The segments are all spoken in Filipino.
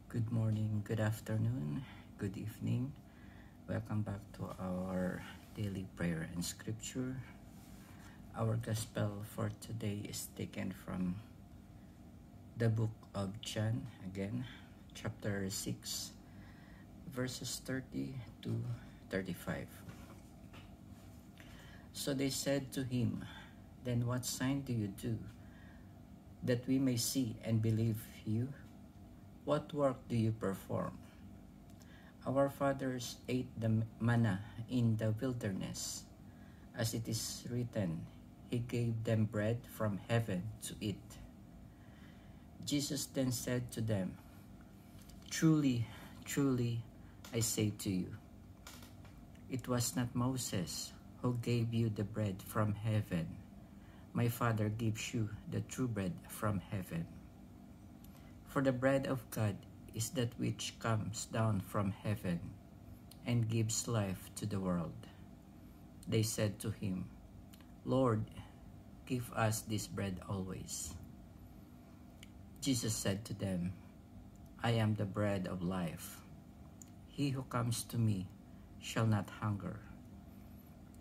Good morning, good afternoon, good evening. Welcome back to our daily prayer and scripture. Our gospel for today is taken from the book of John, again, chapter 6, verses 30 to 35. So they said to him, "Then what sign do you do, that we may see and believe you? What work do you perform? Our fathers ate the manna in the wilderness. As it is written, He gave them bread from heaven to eat." Jesus then said to them, "Truly, truly, I say to you, it was not Moses who gave you the bread from heaven. My Father gives you the true bread from heaven. For the bread of God is that which comes down from heaven and gives life to the world." They said to him, "Lord, give us this bread always." Jesus said to them, "I am the bread of life. He who comes to me shall not hunger,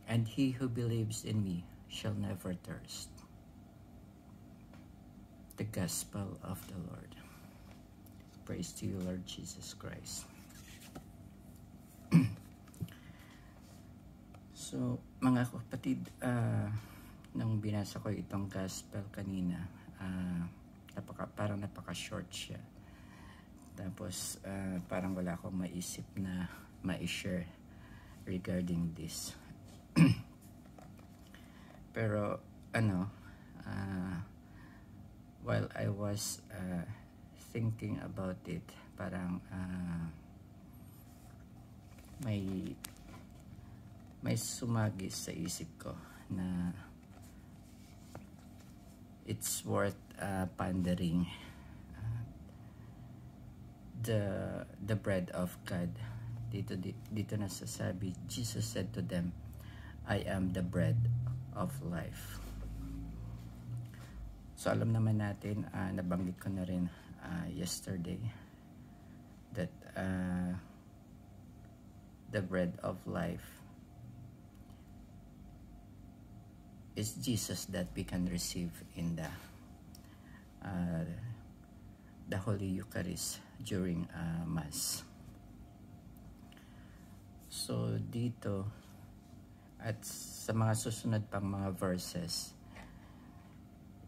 and he who believes in me shall never thirst." The Gospel of the Lord. Praise to you, Lord Jesus Christ. So, mga kapatid, nung binasa ko itong gospel kanina, parang napaka-short siya. Tapos, parang wala akong maisip na ma-share regarding this. Pero, while I was thinking about it, parang may sumagis sa isip ko na it's worth pondering. The bread of God. Dito nasasabi, Jesus said to them, "I am the bread of life." So alam naman natin, nabanggit ko na rin yesterday that the bread of life is Jesus that we can receive in the Holy Eucharist during Mass. So dito at sa mga susunod pang mga verses,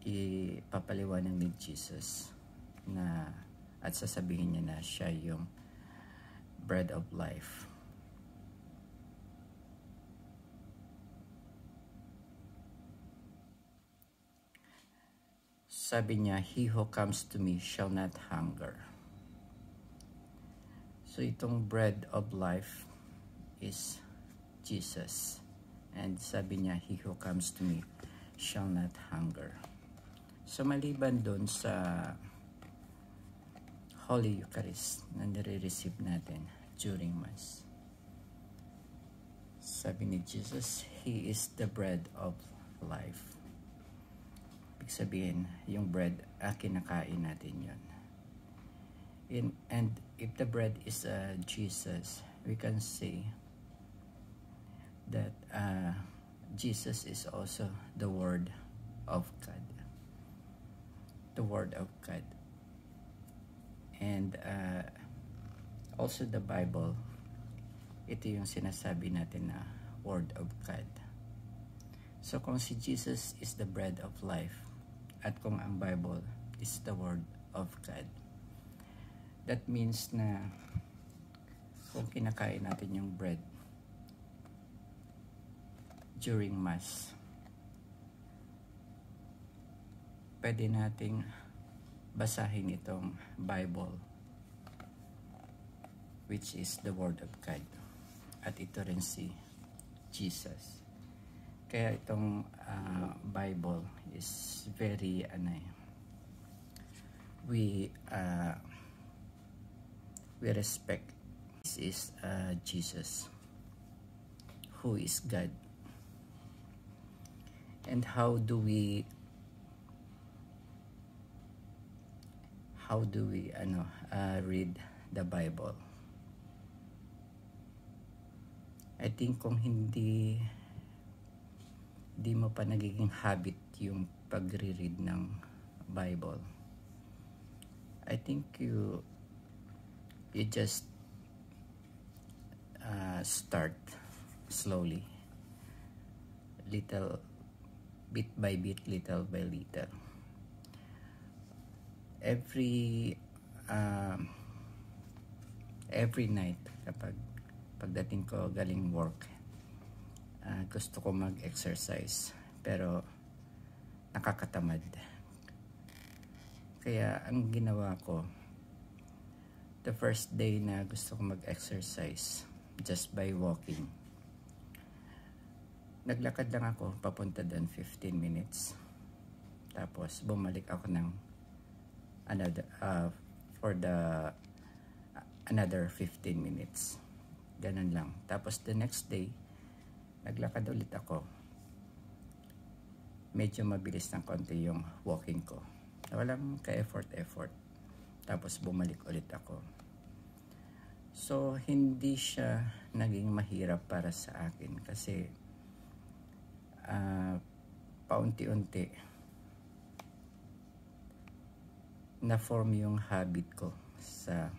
ipapaliwanag ni Jesus na at sasabihin niya na siya yung bread of life. Sabi niya, "He who comes to me shall not hunger." So itong bread of life is Jesus. And sabi niya, "He who comes to me shall not hunger." So maliban doon sa Holy Eucharist na nire-receive natin during Mass, sabi ni Jesus, He is the bread of life. Ibig sabihin, yung bread, kinakain natin yun. And if the bread is Jesus, we can say that Jesus is also the Word of God. The Word of God. And also the Bible, ito yung sinasabi natin na Word of God. So kung si Jesus is the bread of life, at kung ang Bible is the Word of God, that means na kung kinakain natin yung bread during Mass, pwede nating basahin itong Bible, which is the Word of God. At ito rin si Jesus. Kaya itong Bible is very, we respect. This is Jesus, who is God. And how do we how do we read the Bible? I think kung hindi mo pa nagiging habit yung pagre-read ng Bible, I think you just start slowly, little bit by bit, little by little. Every night kapag pagdating ko galing work, gusto ko mag-exercise pero nakakatamad. Kaya ang ginawa ko, the first day na gusto ko mag-exercise just by walking, naglakad lang ako papunta doon 15 minutes. Tapos bumalik ako ng another 15 minutes. Ganun lang. Tapos the next day, naglakad ulit ako. Medyo mabilis ng konti yung walking ko. Walang ka-effort. Tapos bumalik ulit ako. So, hindi siya naging mahirap para sa akin kasi paunti-unti na-form yung habit ko sa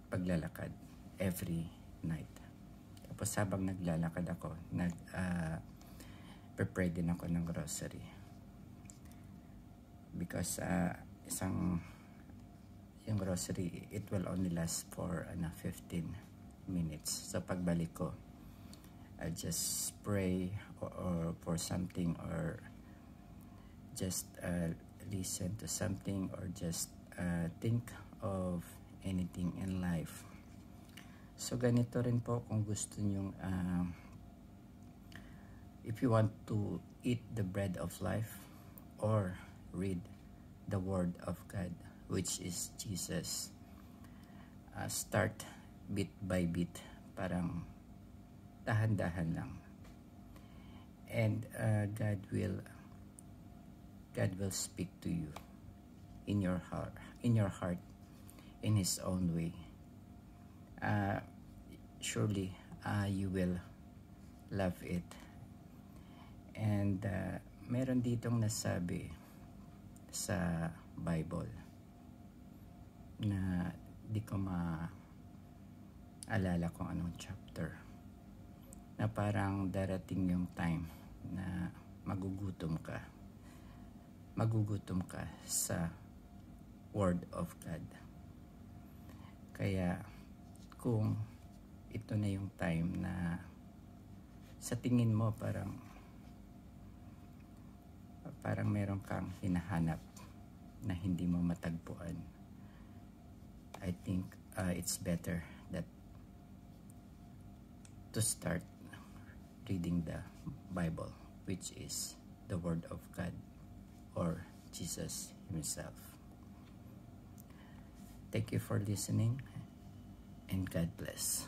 paglalakad every night. Tapos habang naglalakad ako, prepare din ako ng grocery. Because yung grocery, it will only last for 15 minutes. So pagbalik ko, I just pray or for something, or just listen to something, or just think of anything in life. So ganito rin po kung gusto nyong if you want to eat the bread of life or read the Word of God, which is Jesus, start bit by bit, parang dahan-dahan lang, and God will speak to you in your heart, in His own way. Surely you will love it. And meron ditong nasabi sa Bible na di ko maalala kung anong chapter, na parang darating yung time na magugutom ka sa Word of God. Kaya kung ito na yung time na sa tingin mo parang meron kang hinahanap na hindi mo matagpuan, I think it's better that to start reading the Bible, which is the Word of God or Jesus Himself. Thank you for listening, and God bless.